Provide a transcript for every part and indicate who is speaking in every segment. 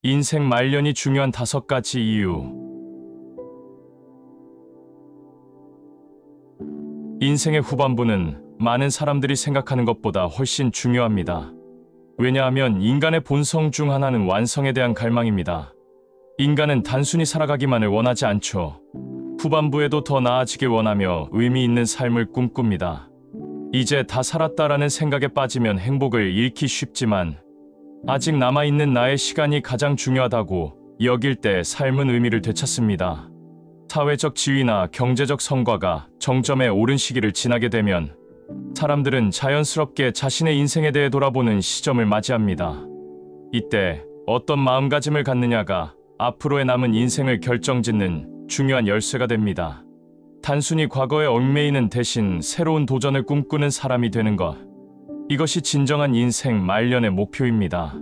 Speaker 1: 인생 말년이 중요한 5가지 이유. 인생의 후반부는 많은 사람들이 생각하는 것보다 훨씬 중요합니다. 왜냐하면 인간의 본성 중 하나는 완성에 대한 갈망입니다. 인간은 단순히 살아가기만을 원하지 않죠. 후반부에도 더 나아지길 원하며 의미 있는 삶을 꿈꿉니다. 이제 다 살았다라는 생각에 빠지면 행복을 잃기 쉽지만, 아직 남아있는 나의 시간이 가장 중요하다고 여길 때 삶은 의미를 되찾습니다. 사회적 지위나 경제적 성과가 정점에 오른 시기를 지나게 되면 사람들은 자연스럽게 자신의 인생에 대해 돌아보는 시점을 맞이합니다. 이때 어떤 마음가짐을 갖느냐가 앞으로의 남은 인생을 결정짓는 중요한 열쇠가 됩니다. 단순히 과거에 얽매이는 대신 새로운 도전을 꿈꾸는 사람이 되는 것. 이것이 진정한 인생 말년의 목표입니다.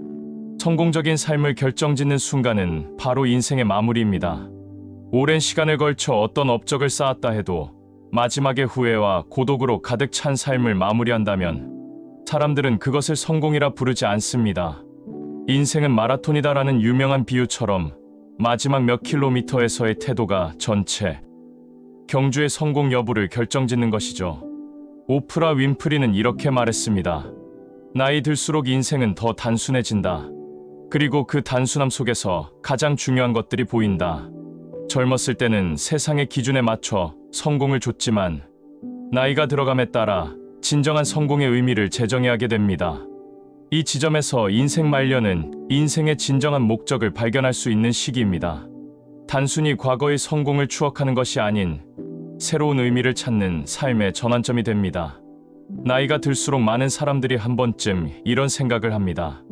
Speaker 1: 성공적인 삶을 결정짓는 순간은 바로 인생의 마무리입니다. 오랜 시간을 걸쳐 어떤 업적을 쌓았다 해도 마지막에 후회와 고독으로 가득 찬 삶을 마무리한다면 사람들은 그것을 성공이라 부르지 않습니다. 인생은 마라톤이다라는 유명한 비유처럼 마지막 몇 킬로미터에서의 태도가 전체 경주의 성공 여부를 결정짓는 것이죠. 오프라 윈프리는 이렇게 말했습니다. 나이 들수록 인생은 더 단순해진다. 그리고 그 단순함 속에서 가장 중요한 것들이 보인다. 젊었을 때는 세상의 기준에 맞춰 성공을 줬지만 나이가 들어감에 따라 진정한 성공의 의미를 재정해야 하게 됩니다. 이 지점에서 인생 말년은 인생의 진정한 목적을 발견할 수 있는 시기입니다. 단순히 과거의 성공을 추억하는 것이 아닌 새로운 의미를 찾는 삶의 전환점이 됩니다. 나이가 들수록 많은 사람들이 한 번쯤 이런 생각을 합니다.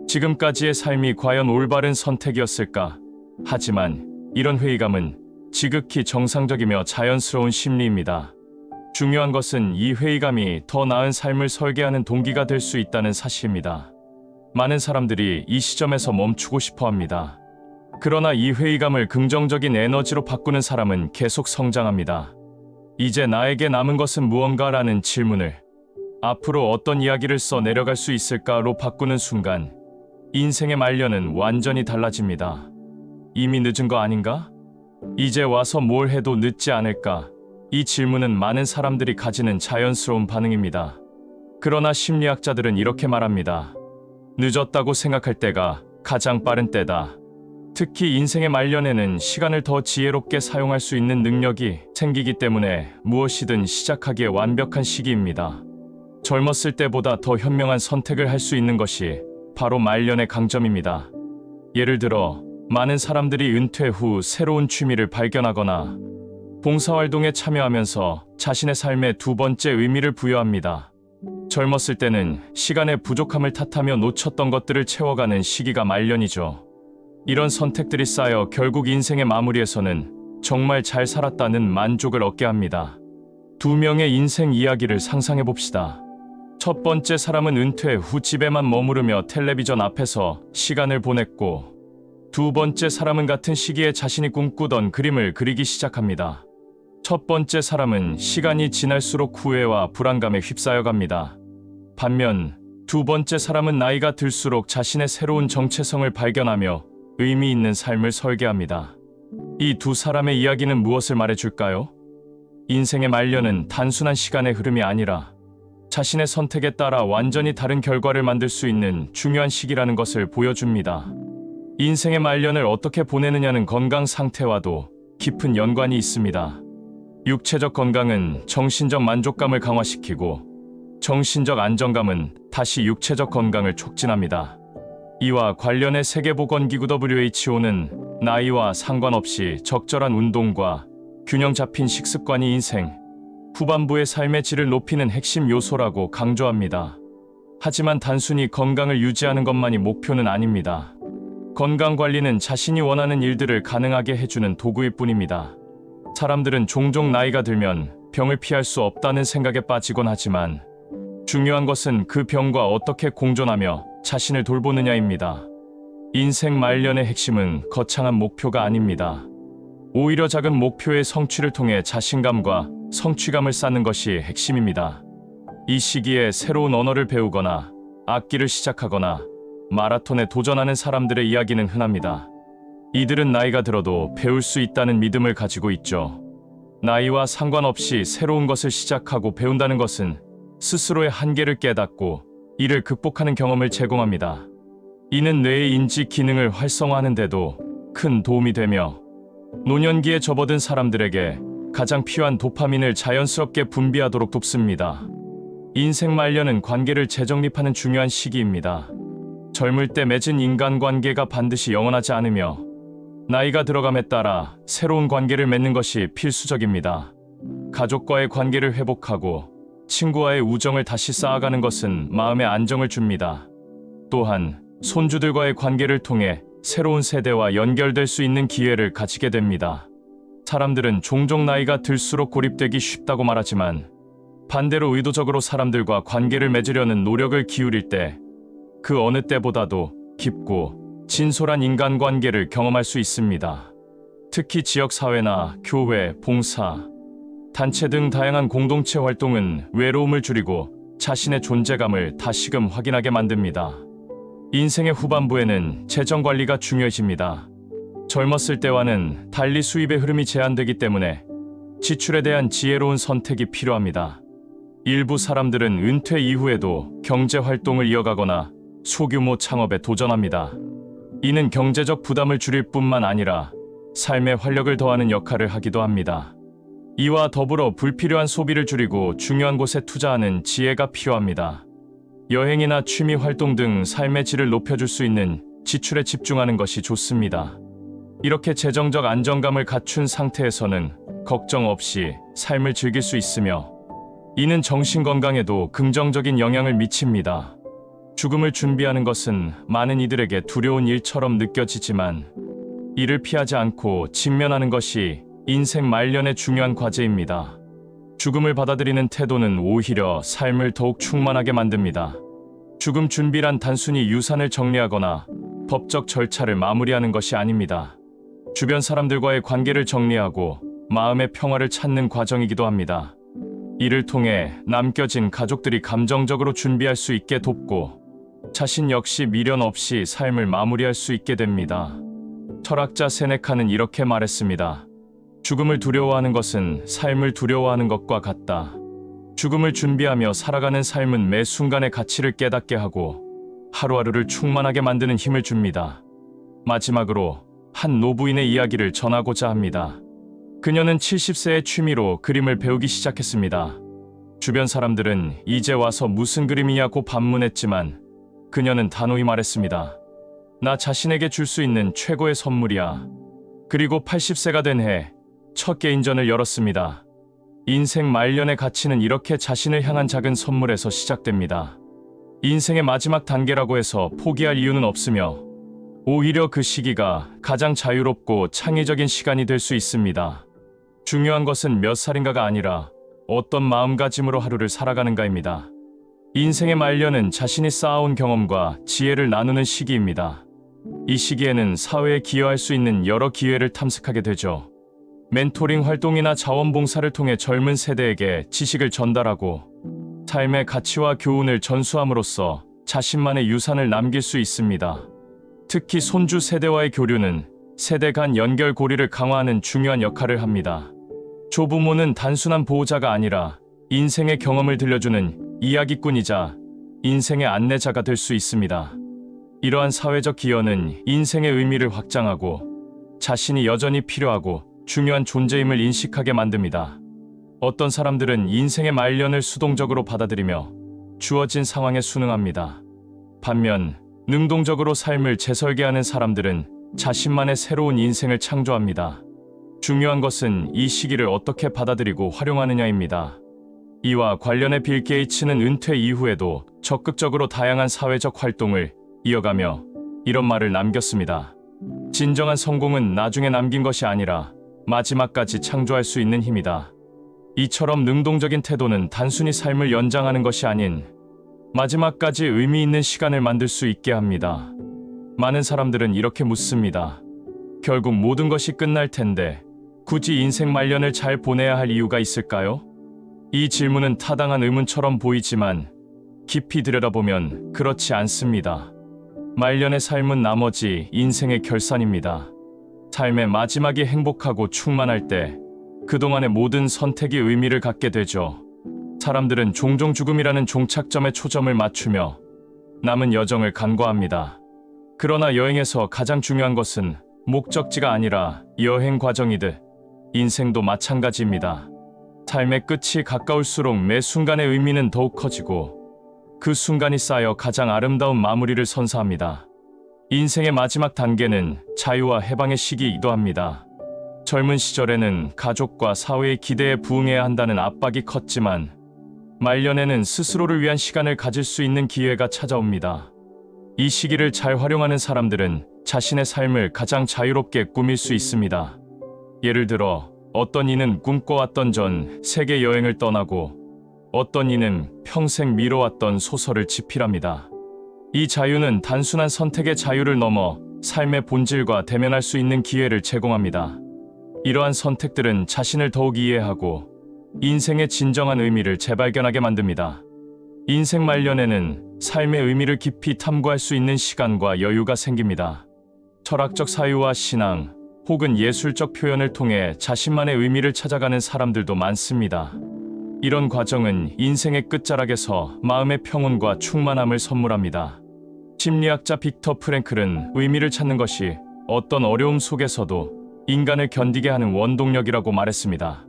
Speaker 1: 지금까지의 삶이 과연 올바른 선택이었을까? 하지만 이런 회의감은 지극히 정상적이며 자연스러운 심리입니다. 중요한 것은 이 회의감이 더 나은 삶을 설계하는 동기가 될 수 있다는 사실입니다. 많은 사람들이 이 시점에서 멈추고 싶어 합니다. 그러나 이 회의감을 긍정적인 에너지로 바꾸는 사람은 계속 성장합니다. 이제 나에게 남은 것은 무언가라는 질문을 앞으로 어떤 이야기를 써 내려갈 수 있을까로 바꾸는 순간 인생의 말년은 완전히 달라집니다. 이미 늦은 거 아닌가? 이제 와서 뭘 해도 늦지 않을까? 이 질문은 많은 사람들이 가지는 자연스러운 반응입니다. 그러나 심리학자들은 이렇게 말합니다. 늦었다고 생각할 때가 가장 빠른 때다. 특히 인생의 말년에는 시간을 더 지혜롭게 사용할 수 있는 능력이 생기기 때문에 무엇이든 시작하기에 완벽한 시기입니다. 젊었을 때보다 더 현명한 선택을 할 수 있는 것이 바로 말년의 강점입니다. 예를 들어 많은 사람들이 은퇴 후 새로운 취미를 발견하거나 봉사활동에 참여하면서 자신의 삶에 두 번째 의미를 부여합니다. 젊었을 때는 시간의 부족함을 탓하며 놓쳤던 것들을 채워가는 시기가 말년이죠. 이런 선택들이 쌓여 결국 인생의 마무리에서는 정말 잘 살았다는 만족을 얻게 합니다. 두 명의 인생 이야기를 상상해 봅시다. 첫 번째 사람은 은퇴 후 집에만 머무르며 텔레비전 앞에서 시간을 보냈고, 두 번째 사람은 같은 시기에 자신이 꿈꾸던 그림을 그리기 시작합니다. 첫 번째 사람은 시간이 지날수록 후회와 불안감에 휩싸여 갑니다. 반면 두 번째 사람은 나이가 들수록 자신의 새로운 정체성을 발견하며 의미 있는 삶을 설계합니다. 이 두 사람의 이야기는 무엇을 말해줄까요? 인생의 말년은 단순한 시간의 흐름이 아니라 자신의 선택에 따라 완전히 다른 결과를 만들 수 있는 중요한 시기라는 것을 보여줍니다. 인생의 말년을 어떻게 보내느냐는 건강 상태와도 깊은 연관이 있습니다. 육체적 건강은 정신적 만족감을 강화시키고 정신적 안정감은 다시 육체적 건강을 촉진합니다. 이와 관련해 세계보건기구 WHO는 나이와 상관없이 적절한 운동과 균형 잡힌 식습관이 인생 후반부의 삶의 질을 높이는 핵심 요소라고 강조합니다. 하지만 단순히 건강을 유지하는 것만이 목표는 아닙니다. 건강관리는 자신이 원하는 일들을 가능하게 해주는 도구일 뿐입니다. 사람들은 종종 나이가 들면 병을 피할 수 없다는 생각에 빠지곤 하지만 중요한 것은 그 병과 어떻게 공존하며 자신을 돌보느냐입니다. 인생 말년의 핵심은 거창한 목표가 아닙니다. 오히려 작은 목표의 성취를 통해 자신감과 성취감을 쌓는 것이 핵심입니다. 이 시기에 새로운 언어를 배우거나 악기를 시작하거나 마라톤에 도전하는 사람들의 이야기는 흔합니다. 이들은 나이가 들어도 배울 수 있다는 믿음을 가지고 있죠. 나이와 상관없이 새로운 것을 시작하고 배운다는 것은 스스로의 한계를 깨닫고 이를 극복하는 경험을 제공합니다. 이는 뇌의 인지 기능을 활성화하는 데도 큰 도움이 되며 노년기에 접어든 사람들에게 가장 필요한 도파민을 자연스럽게 분비하도록 돕습니다. 인생 말년은 관계를 재정립하는 중요한 시기입니다. 젊을 때 맺은 인간관계가 반드시 영원하지 않으며 나이가 들어감에 따라 새로운 관계를 맺는 것이 필수적입니다. 가족과의 관계를 회복하고 친구와의 우정을 다시 쌓아가는 것은 마음의 안정을 줍니다. 또한 손주들과의 관계를 통해 새로운 세대와 연결될 수 있는 기회를 가지게 됩니다. 사람들은 종종 나이가 들수록 고립되기 쉽다고 말하지만 반대로 의도적으로 사람들과 관계를 맺으려는 노력을 기울일 때 그 어느 때보다도 깊고 진솔한 인간관계를 경험할 수 있습니다. 특히 지역사회나 교회, 봉사, 단체 등 다양한 공동체 활동은 외로움을 줄이고 자신의 존재감을 다시금 확인하게 만듭니다. 인생의 후반부에는 재정관리가 중요해집니다. 젊었을 때와는 달리 수입의 흐름이 제한되기 때문에 지출에 대한 지혜로운 선택이 필요합니다. 일부 사람들은 은퇴 이후에도 경제활동을 이어가거나 소규모 창업에 도전합니다. 이는 경제적 부담을 줄일 뿐만 아니라 삶에 활력을 더하는 역할을 하기도 합니다. 이와 더불어 불필요한 소비를 줄이고 중요한 곳에 투자하는 지혜가 필요합니다. 여행이나 취미 활동 등 삶의 질을 높여줄 수 있는 지출에 집중하는 것이 좋습니다. 이렇게 재정적 안정감을 갖춘 상태에서는 걱정 없이 삶을 즐길 수 있으며 이는 정신 건강에도 긍정적인 영향을 미칩니다. 죽음을 준비하는 것은 많은 이들에게 두려운 일처럼 느껴지지만 이를 피하지 않고 직면하는 것이 인생 말년의 중요한 과제입니다. 죽음을 받아들이는 태도는 오히려 삶을 더욱 충만하게 만듭니다. 죽음 준비란 단순히 유산을 정리하거나 법적 절차를 마무리하는 것이 아닙니다. 주변 사람들과의 관계를 정리하고 마음의 평화를 찾는 과정이기도 합니다. 이를 통해 남겨진 가족들이 감정적으로 준비할 수 있게 돕고 자신 역시 미련 없이 삶을 마무리할 수 있게 됩니다. 철학자 세네카는 이렇게 말했습니다. 죽음을 두려워하는 것은 삶을 두려워하는 것과 같다. 죽음을 준비하며 살아가는 삶은 매 순간의 가치를 깨닫게 하고 하루하루를 충만하게 만드는 힘을 줍니다. 마지막으로 한 노부인의 이야기를 전하고자 합니다. 그녀는 70세의 취미로 그림을 배우기 시작했습니다. 주변 사람들은 이제 와서 무슨 그림이냐고 반문했지만 그녀는 단호히 말했습니다. 나 자신에게 줄 수 있는 최고의 선물이야. 그리고 80세가 된 해 첫 개인전을 열었습니다. 인생 말년의 가치는 이렇게 자신을 향한 작은 선물에서 시작됩니다. 인생의 마지막 단계라고 해서 포기할 이유는 없으며 오히려 그 시기가 가장 자유롭고 창의적인 시간이 될 수 있습니다. 중요한 것은 몇 살인가가 아니라 어떤 마음가짐으로 하루를 살아가는가입니다. 인생의 말년은 자신이 쌓아온 경험과 지혜를 나누는 시기입니다. 이 시기에는 사회에 기여할 수 있는 여러 기회를 탐색하게 되죠. 멘토링 활동이나 자원봉사를 통해 젊은 세대에게 지식을 전달하고 삶의 가치와 교훈을 전수함으로써 자신만의 유산을 남길 수 있습니다. 특히 손주 세대와의 교류는 세대 간 연결 고리를 강화하는 중요한 역할을 합니다. 조부모는 단순한 보호자가 아니라 인생의 경험을 들려주는 이야기꾼이자 인생의 안내자가 될 수 있습니다. 이러한 사회적 기여는 인생의 의미를 확장하고 자신이 여전히 필요하고 중요한 존재임을 인식하게 만듭니다. 어떤 사람들은 인생의 말년을 수동적으로 받아들이며 주어진 상황에 순응합니다. 반면 능동적으로 삶을 재설계하는 사람들은 자신만의 새로운 인생을 창조합니다. 중요한 것은 이 시기를 어떻게 받아들이고 활용하느냐입니다. 이와 관련해 빌 게이츠는 은퇴 이후에도 적극적으로 다양한 사회적 활동을 이어가며 이런 말을 남겼습니다. 진정한 성공은 나중에 남긴 것이 아니라 마지막까지 창조할 수 있는 힘이다. 이처럼 능동적인 태도는 단순히 삶을 연장하는 것이 아닌 마지막까지 의미 있는 시간을 만들 수 있게 합니다. 많은 사람들은 이렇게 묻습니다. 결국 모든 것이 끝날 텐데 굳이 인생 말년을 잘 보내야 할 이유가 있을까요? 이 질문은 타당한 의문처럼 보이지만 깊이 들여다보면 그렇지 않습니다. 말년의 삶은 나머지 인생의 결산입니다. 삶의 마지막이 행복하고 충만할 때 그동안의 모든 선택이 의미를 갖게 되죠. 사람들은 종종 죽음이라는 종착점에 초점을 맞추며 남은 여정을 간과합니다. 그러나 여행에서 가장 중요한 것은 목적지가 아니라 여행 과정이듯 인생도 마찬가지입니다. 삶의 끝이 가까울수록 매 순간의 의미는 더욱 커지고 그 순간이 쌓여 가장 아름다운 마무리를 선사합니다. 인생의 마지막 단계는 자유와 해방의 시기이기도 합니다. 젊은 시절에는 가족과 사회의 기대에 부응해야 한다는 압박이 컸지만 말년에는 스스로를 위한 시간을 가질 수 있는 기회가 찾아옵니다. 이 시기를 잘 활용하는 사람들은 자신의 삶을 가장 자유롭게 꾸밀 수 있습니다. 예를 들어 어떤 이는 꿈꿔왔던 전 세계 여행을 떠나고 어떤 이는 평생 미뤄왔던 소설을 집필합니다. 이 자유는 단순한 선택의 자유를 넘어 삶의 본질과 대면할 수 있는 기회를 제공합니다. 이러한 선택들은 자신을 더욱 이해하고 인생의 진정한 의미를 재발견하게 만듭니다. 인생 말년에는 삶의 의미를 깊이 탐구할 수 있는 시간과 여유가 생깁니다. 철학적 사유와 신앙 혹은 예술적 표현을 통해 자신만의 의미를 찾아가는 사람들도 많습니다. 이런 과정은 인생의 끝자락에서 마음의 평온과 충만함을 선물합니다. 심리학자 빅터 프랭클은 의미를 찾는 것이 어떤 어려움 속에서도 인간을 견디게 하는 원동력이라고 말했습니다.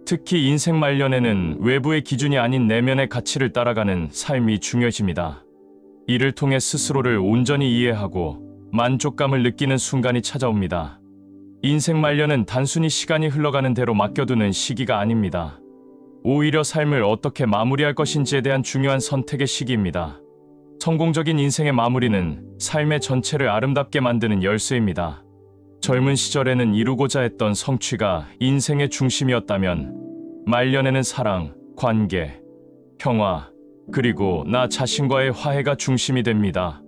Speaker 1: 특히 인생 말년에는 외부의 기준이 아닌 내면의 가치를 따라가는 삶이 중요해집니다. 이를 통해 스스로를 온전히 이해하고 만족감을 느끼는 순간이 찾아옵니다. 인생 말년은 단순히 시간이 흘러가는 대로 맡겨두는 시기가 아닙니다. 오히려 삶을 어떻게 마무리할 것인지에 대한 중요한 선택의 시기입니다. 성공적인 인생의 마무리는 삶의 전체를 아름답게 만드는 열쇠입니다. 젊은 시절에는 이루고자 했던 성취가 인생의 중심이었다면 말년에는 사랑, 관계, 평화, 그리고 나 자신과의 화해가 중심이 됩니다.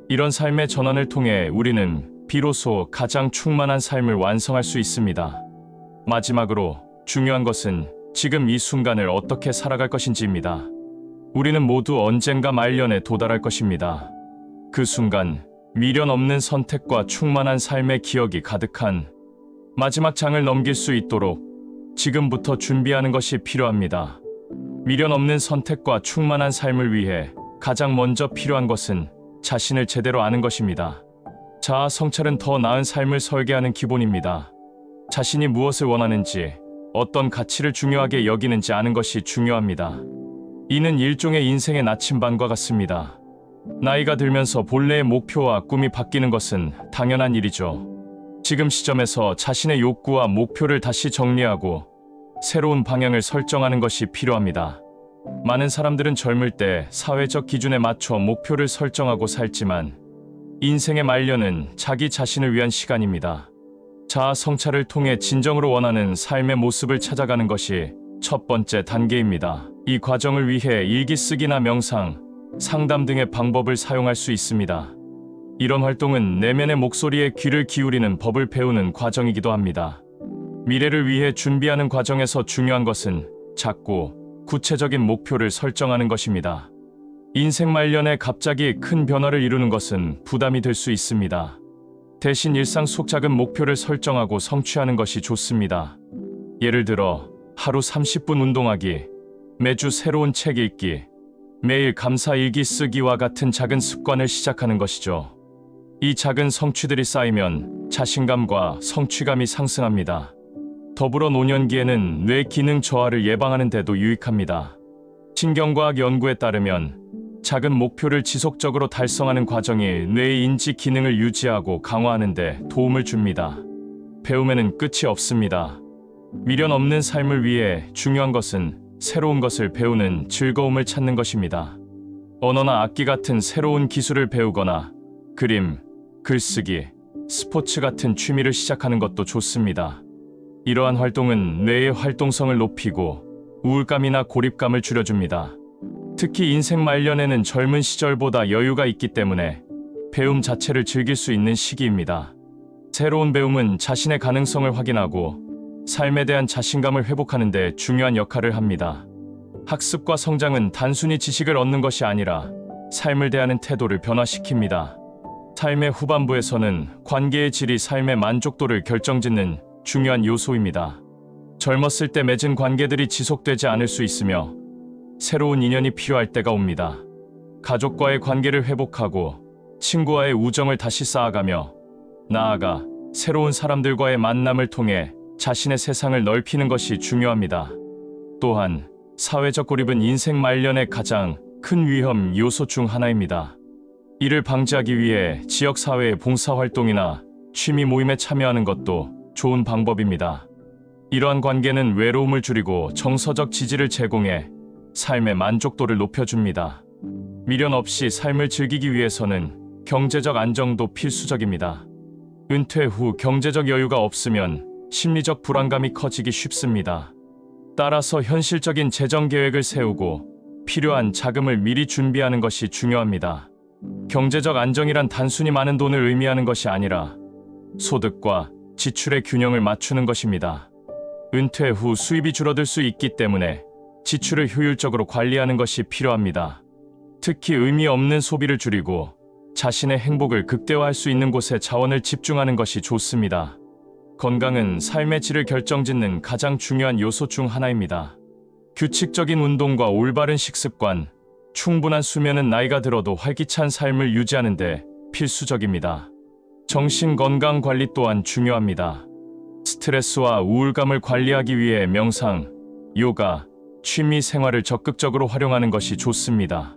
Speaker 1: 이런 삶의 전환을 통해 우리는 비로소 가장 충만한 삶을 완성할 수 있습니다. 마지막으로 중요한 것은 지금 이 순간을 어떻게 살아갈 것인지입니다. 우리는 모두 언젠가 말년에 도달할 것입니다. 그 순간 미련 없는 선택과 충만한 삶의 기억이 가득한 마지막 장을 넘길 수 있도록 지금부터 준비하는 것이 필요합니다. 미련 없는 선택과 충만한 삶을 위해 가장 먼저 필요한 것은 자신을 제대로 아는 것입니다. 자아 성찰은 더 나은 삶을 설계하는 기본입니다. 자신이 무엇을 원하는지, 어떤 가치를 중요하게 여기는지 아는 것이 중요합니다. 이는 일종의 인생의 나침반과 같습니다. 나이가 들면서 본래의 목표와 꿈이 바뀌는 것은 당연한 일이죠. 지금 시점에서 자신의 욕구와 목표를 다시 정리하고 새로운 방향을 설정하는 것이 필요합니다. 많은 사람들은 젊을 때 사회적 기준에 맞춰 목표를 설정하고 살지만 인생의 말년은 자기 자신을 위한 시간입니다. 자아 성찰을 통해 진정으로 원하는 삶의 모습을 찾아가는 것이 첫 번째 단계입니다. 이 과정을 위해 일기 쓰기나 명상, 상담 등의 방법을 사용할 수 있습니다. 이런 활동은 내면의 목소리에 귀를 기울이는 법을 배우는 과정이기도 합니다. 미래를 위해 준비하는 과정에서 중요한 것은 작고 구체적인 목표를 설정하는 것입니다. 인생 말년에 갑자기 큰 변화를 이루는 것은 부담이 될 수 있습니다. 대신 일상 속 작은 목표를 설정하고 성취하는 것이 좋습니다. 예를 들어 하루 30분 운동하기, 매주 새로운 책 읽기, 매일 감사 일기 쓰기와 같은 작은 습관을 시작하는 것이죠. 이 작은 성취들이 쌓이면 자신감과 성취감이 상승합니다. 더불어 노년기에는 뇌 기능 저하를 예방하는 데도 유익합니다. 신경과학 연구에 따르면 작은 목표를 지속적으로 달성하는 과정이 뇌의 인지 기능을 유지하고 강화하는 데 도움을 줍니다. 배움에는 끝이 없습니다. 미련 없는 삶을 위해 중요한 것은 새로운 것을 배우는 즐거움을 찾는 것입니다. 언어나 악기 같은 새로운 기술을 배우거나 그림, 글쓰기, 스포츠 같은 취미를 시작하는 것도 좋습니다. 이러한 활동은 뇌의 활동성을 높이고 우울감이나 고립감을 줄여줍니다. 특히 인생 말년에는 젊은 시절보다 여유가 있기 때문에 배움 자체를 즐길 수 있는 시기입니다. 새로운 배움은 자신의 가능성을 확인하고 삶에 대한 자신감을 회복하는 데 중요한 역할을 합니다. 학습과 성장은 단순히 지식을 얻는 것이 아니라 삶을 대하는 태도를 변화시킵니다. 삶의 후반부에서는 관계의 질이 삶의 만족도를 결정짓는 중요한 요소입니다. 젊었을 때 맺은 관계들이 지속되지 않을 수 있으며 새로운 인연이 필요할 때가 옵니다. 가족과의 관계를 회복하고 친구와의 우정을 다시 쌓아가며 나아가 새로운 사람들과의 만남을 통해 자신의 세상을 넓히는 것이 중요합니다. 또한 사회적 고립은 인생 말년의 가장 큰 위험 요소 중 하나입니다. 이를 방지하기 위해 지역사회의 봉사활동이나 취미 모임에 참여하는 것도 좋은 방법입니다. 이러한 관계는 외로움을 줄이고 정서적 지지를 제공해 삶의 만족도를 높여줍니다. 미련 없이 삶을 즐기기 위해서는 경제적 안정도 필수적입니다. 은퇴 후 경제적 여유가 없으면 심리적 불안감이 커지기 쉽습니다. 따라서 현실적인 재정 계획을 세우고 필요한 자금을 미리 준비하는 것이 중요합니다. 경제적 안정이란 단순히 많은 돈을 의미하는 것이 아니라 소득과 지출의 균형을 맞추는 것입니다. 은퇴 후 수입이 줄어들 수 있기 때문에 지출을 효율적으로 관리하는 것이 필요합니다. 특히 의미 없는 소비를 줄이고 자신의 행복을 극대화할 수 있는 곳에 자원을 집중하는 것이 좋습니다. 건강은 삶의 질을 결정짓는 가장 중요한 요소 중 하나입니다. 규칙적인 운동과 올바른 식습관, 충분한 수면은 나이가 들어도 활기찬 삶을 유지하는 데 필수적입니다. 정신 건강 관리 또한 중요합니다. 스트레스와 우울감을 관리하기 위해 명상, 요가, 취미 생활을 적극적으로 활용하는 것이 좋습니다.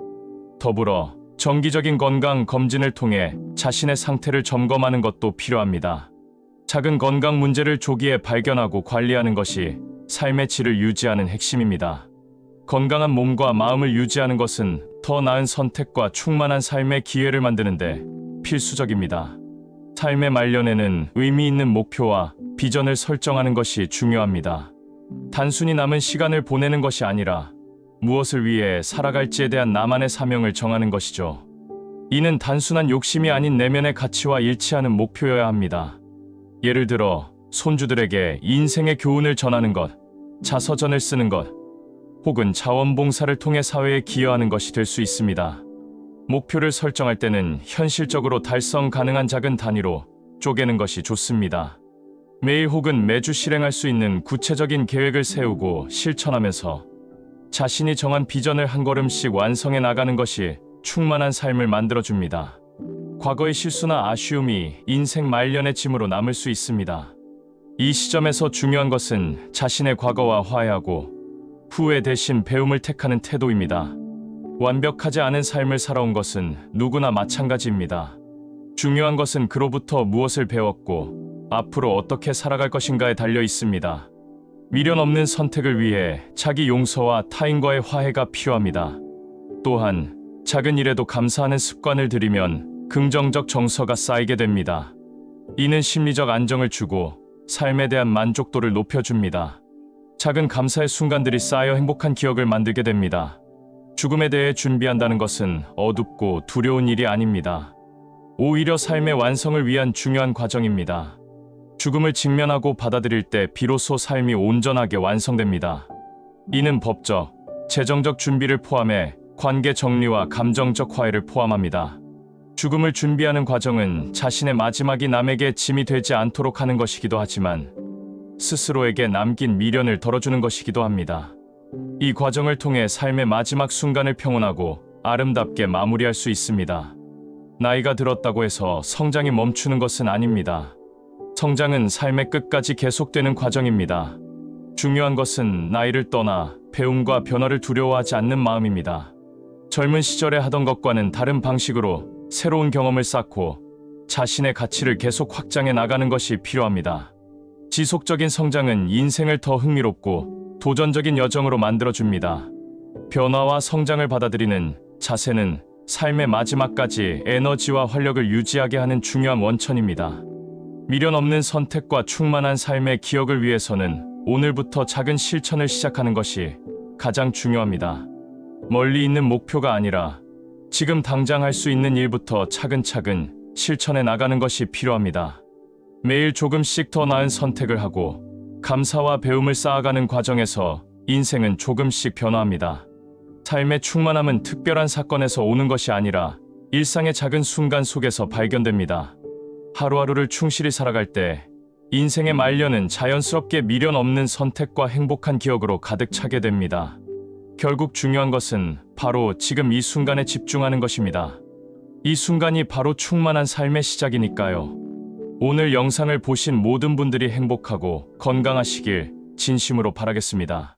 Speaker 1: 더불어 정기적인 건강 검진을 통해 자신의 상태를 점검하는 것도 필요합니다. 작은 건강 문제를 조기에 발견하고 관리하는 것이 삶의 질을 유지하는 핵심입니다. 건강한 몸과 마음을 유지하는 것은 더 나은 선택과 충만한 삶의 기회를 만드는데 필수적입니다. 삶의 말년에는 의미 있는 목표와 비전을 설정하는 것이 중요합니다. 단순히 남은 시간을 보내는 것이 아니라 무엇을 위해 살아갈지에 대한 나만의 사명을 정하는 것이죠. 이는 단순한 욕심이 아닌 내면의 가치와 일치하는 목표여야 합니다. 예를 들어 손주들에게 인생의 교훈을 전하는 것, 자서전을 쓰는 것, 혹은 자원봉사를 통해 사회에 기여하는 것이 될 수 있습니다. 목표를 설정할 때는 현실적으로 달성 가능한 작은 단위로 쪼개는 것이 좋습니다. 매일 혹은 매주 실행할 수 있는 구체적인 계획을 세우고 실천하면서 자신이 정한 비전을 한 걸음씩 완성해 나가는 것이 충만한 삶을 만들어줍니다. 과거의 실수나 아쉬움이 인생 말년의 짐으로 남을 수 있습니다. 이 시점에서 중요한 것은 자신의 과거와 화해하고 후회 대신 배움을 택하는 태도입니다. 완벽하지 않은 삶을 살아온 것은 누구나 마찬가지입니다. 중요한 것은 그로부터 무엇을 배웠고 앞으로 어떻게 살아갈 것인가에 달려 있습니다. 미련 없는 선택을 위해 자기 용서와 타인과의 화해가 필요합니다. 또한 작은 일에도 감사하는 습관을 들이면 긍정적 정서가 쌓이게 됩니다. 이는 심리적 안정을 주고 삶에 대한 만족도를 높여줍니다. 작은 감사의 순간들이 쌓여 행복한 기억을 만들게 됩니다. 죽음에 대해 준비한다는 것은 어둡고 두려운 일이 아닙니다. 오히려 삶의 완성을 위한 중요한 과정입니다. 죽음을 직면하고 받아들일 때 비로소 삶이 온전하게 완성됩니다. 이는 법적, 재정적 준비를 포함해 관계 정리와 감정적 화해를 포함합니다. 죽음을 준비하는 과정은 자신의 마지막이 남에게 짐이 되지 않도록 하는 것이기도 하지만 스스로에게 남긴 미련을 덜어주는 것이기도 합니다. 이 과정을 통해 삶의 마지막 순간을 평온하고 아름답게 마무리할 수 있습니다. 나이가 들었다고 해서 성장이 멈추는 것은 아닙니다. 성장은 삶의 끝까지 계속되는 과정입니다. 중요한 것은 나이를 떠나 배움과 변화를 두려워하지 않는 마음입니다. 젊은 시절에 하던 것과는 다른 방식으로 새로운 경험을 쌓고 자신의 가치를 계속 확장해 나가는 것이 필요합니다. 지속적인 성장은 인생을 더 흥미롭고 도전적인 여정으로 만들어줍니다. 변화와 성장을 받아들이는 자세는 삶의 마지막까지 에너지와 활력을 유지하게 하는 중요한 원천입니다. 미련 없는 선택과 충만한 삶의 기억을 위해서는 오늘부터 작은 실천을 시작하는 것이 가장 중요합니다. 멀리 있는 목표가 아니라 지금 당장 할 수 있는 일부터 차근차근 실천해 나가는 것이 필요합니다. 매일 조금씩 더 나은 선택을 하고 감사와 배움을 쌓아가는 과정에서 인생은 조금씩 변화합니다. 삶의 충만함은 특별한 사건에서 오는 것이 아니라 일상의 작은 순간 속에서 발견됩니다. 하루하루를 충실히 살아갈 때 인생의 말년은 자연스럽게 미련 없는 선택과 행복한 기억으로 가득 차게 됩니다. 결국 중요한 것은 바로 지금 이 순간에 집중하는 것입니다. 이 순간이 바로 충만한 삶의 시작이니까요. 오늘 영상을 보신 모든 분들이 행복하고 건강하시길 진심으로 바라겠습니다.